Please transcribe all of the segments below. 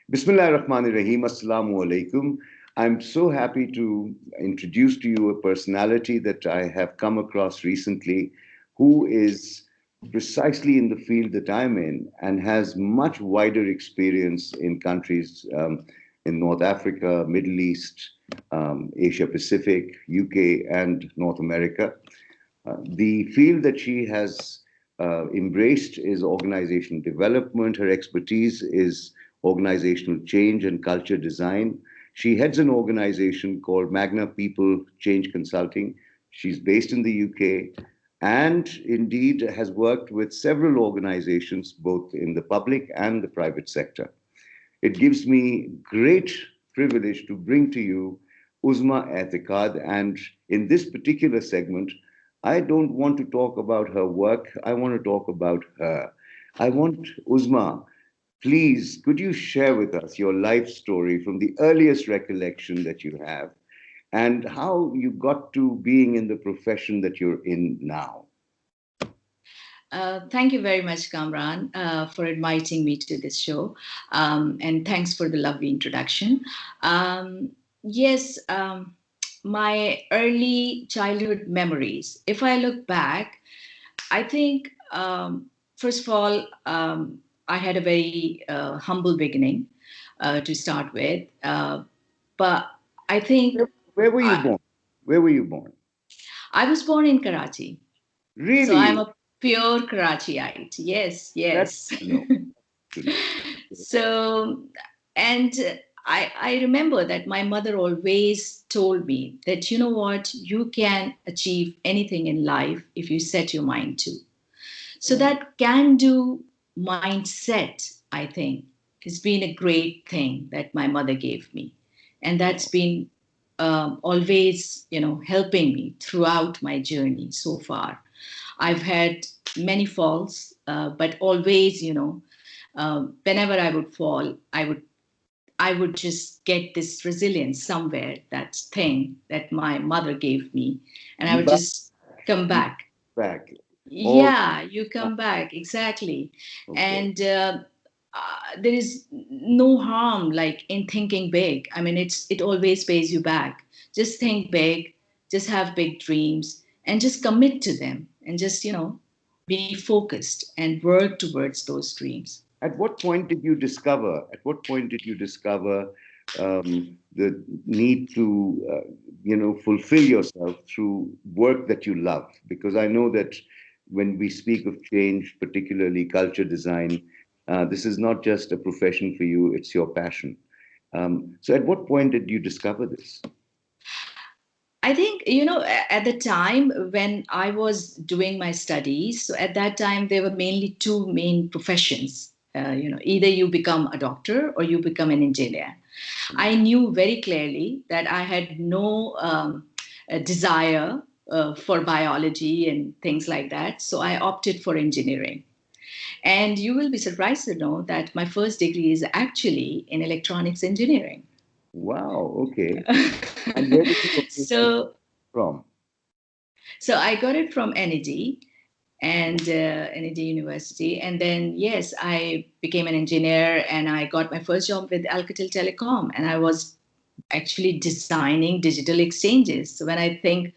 Bismillah ar-Rahman ar-Rahim. Assalamu alaikum. I'm so happy to introduce to you a personality that I have come across recently who is precisely in the field that I'm in and has much wider experience in countries in North Africa, Middle East, Asia Pacific, UK, and North America. The field that she has embraced is organizational development. Her expertise is organizational change and culture design. She heads an organization called Magna People Change Consulting. She's based in the UK and indeed has worked with several organizations, both in the public and the private sector. It gives me great privilege to bring to you Uzma Aitqad. And in this particular segment, I don't want to talk about her work. I want to talk about her. I want Uzma, please, could you share with us your life story from the earliest recollection that you have and how you got to being in the profession that you're in now? Thank you very much, Kamran, for inviting me to this show. And thanks for the lovely introduction. Yes, my early childhood memories. If I look back, I think, first of all, I had a very humble beginning to start with. But I think. Where were you born? Where were you born? I was born in Karachi. So I'm Really? a pure Karachiite. Yes, yes. That's no. So, and I remember that my mother always told me that, you know what, you can achieve anything in life if you set your mind to. So that can-do mindset, I think, has been a great thing that my mother gave me. And that's been always, helping me throughout my journey so far. I've had many falls, but always, whenever I would fall, I would just get this resilience somewhere, that thing that my mother gave me, and I You would back, just come you back. back. All Yeah, you come back, exactly. okay. And there is no harm like in thinking big. I mean, it always pays you back. Just think big, just have big dreams, and just commit to them, and just be focused and work towards those dreams. At what point did you discover? At what point did you discover the need to, fulfill yourself through work that you love? Because I know that when we speak of change, particularly culture design, this is not just a profession for you; it's your passion. So, at what point did you discover this? I think, at the time when I was doing my studies, so at that time, there were mainly two main professions. Either you become a doctor or you become an engineer. I knew very clearly that I had no desire for biology and things like that. So I opted for engineering. And you will be surprised to know that my first degree is actually in electronics engineering. Wow. Okay. And where did you obtain this so from? So I got it from NED and NED University. And then, yes, I became an engineer and I got my first job with Alcatel Telecom. And I was actually designing digital exchanges. So when I think,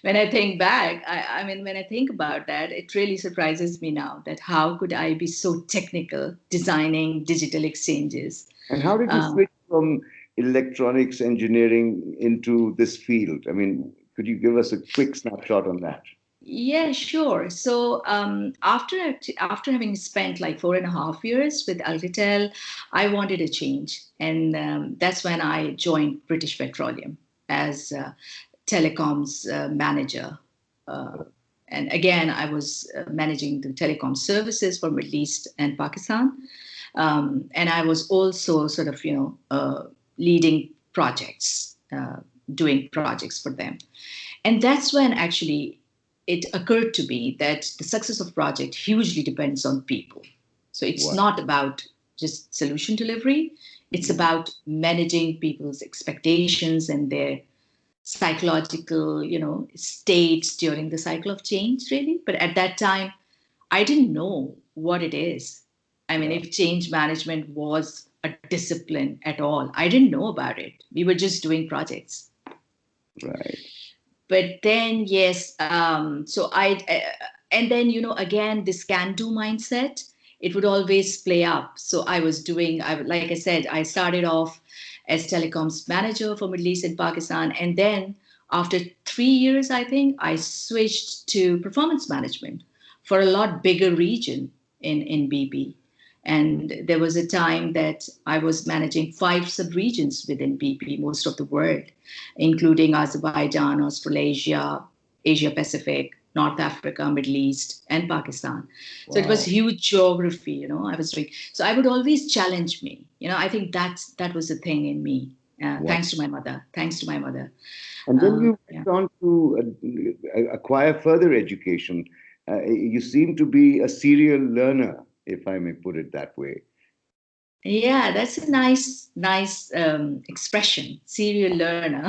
when I think back, I mean, when I think about that, it really surprises me now that how could I be so technical designing digital exchanges? And how did you Um, switch from electronics engineering into this field? I mean, could you give us a quick snapshot on that? Yeah, sure. So after having spent like 4.5 years with Alcatel, I wanted a change, and that's when I joined British Petroleum as telecoms manager. Uh, and again, I was managing the telecom services for Middle East and Pakistan, and I was also sort of leading projects, doing projects for them. And that's when actually it occurred to me that the success of project hugely depends on people. So it's What? not about just solution delivery. It's about managing people's expectations and their psychological, states during the cycle of change, really. But at that time, I didn't know what it is. I mean, Yeah. if change management was a discipline at all. I didn't know about it. We were just doing projects. Right. But then, yes, and then, again, this can do mindset, it would always play up. So I was doing, like I said, I started off as telecoms manager for Middle East and Pakistan. And then after 3 years, I think I switched to performance management for a lot bigger region in BP. And there was a time that I was managing 5 sub-regions within BP, most of the world, including Azerbaijan, Australasia, Asia Pacific, North Africa, Middle East, and Pakistan. So it was Wow. huge geography, I was doing. So I would always challenge me. I think that was the thing in me. Wow. Thanks to my mother. Thanks to my mother. And then you Yeah. went on to acquire further education. You seem to be a serial learner, if I may put it that way. Yeah, that's a nice expression, serial learner.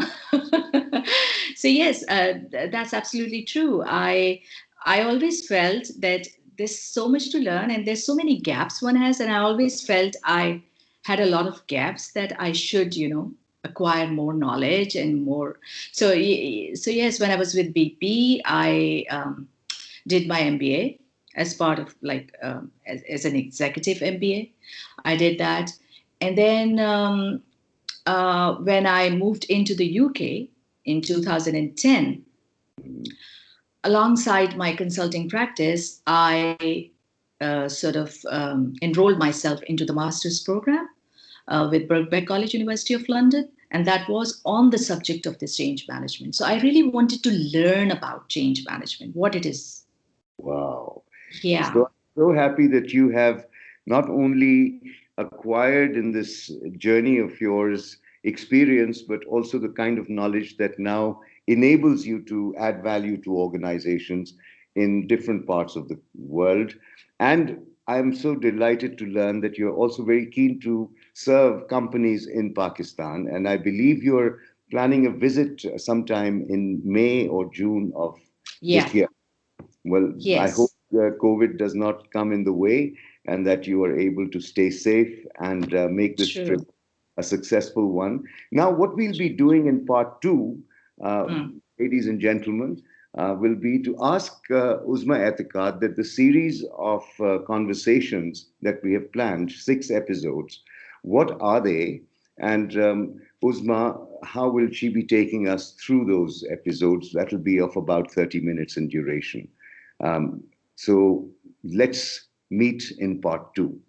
So yes, that's absolutely true. I always felt that there's so much to learn and there's so many gaps one has, and I always felt I had a lot of gaps that I should, acquire more knowledge and more. So yes, when I was with BP, I did my MBA as part of like as an executive MBA. I did that, and then when I moved into the UK in 2010, alongside my consulting practice, I sort of enrolled myself into the master's program with Birkbeck College, University of London. And that was on the subject of this change management. So I really wanted to learn about change management, what it is. Wow. Yeah, So I'm so happy that you have not only acquired in this journey of yours experience, but also the kind of knowledge that now enables you to add value to organizations in different parts of the world. And I'm so delighted to learn that you're also very keen to serve companies in Pakistan. And I believe you're planning a visit sometime in May or June of yeah, this year. Well, I hope yes. COVID does not come in the way and that you are able to stay safe and make this trip True. a successful one. Now, what we'll be doing in part two, uh, Mm. ladies and gentlemen, will be to ask Uzma Aitqad that the series of conversations that we have planned, 6 episodes, what are they? And Uzma, how will she be taking us through those episodes? That will be of about 30 minutes in duration. Um, so let's meet in part two.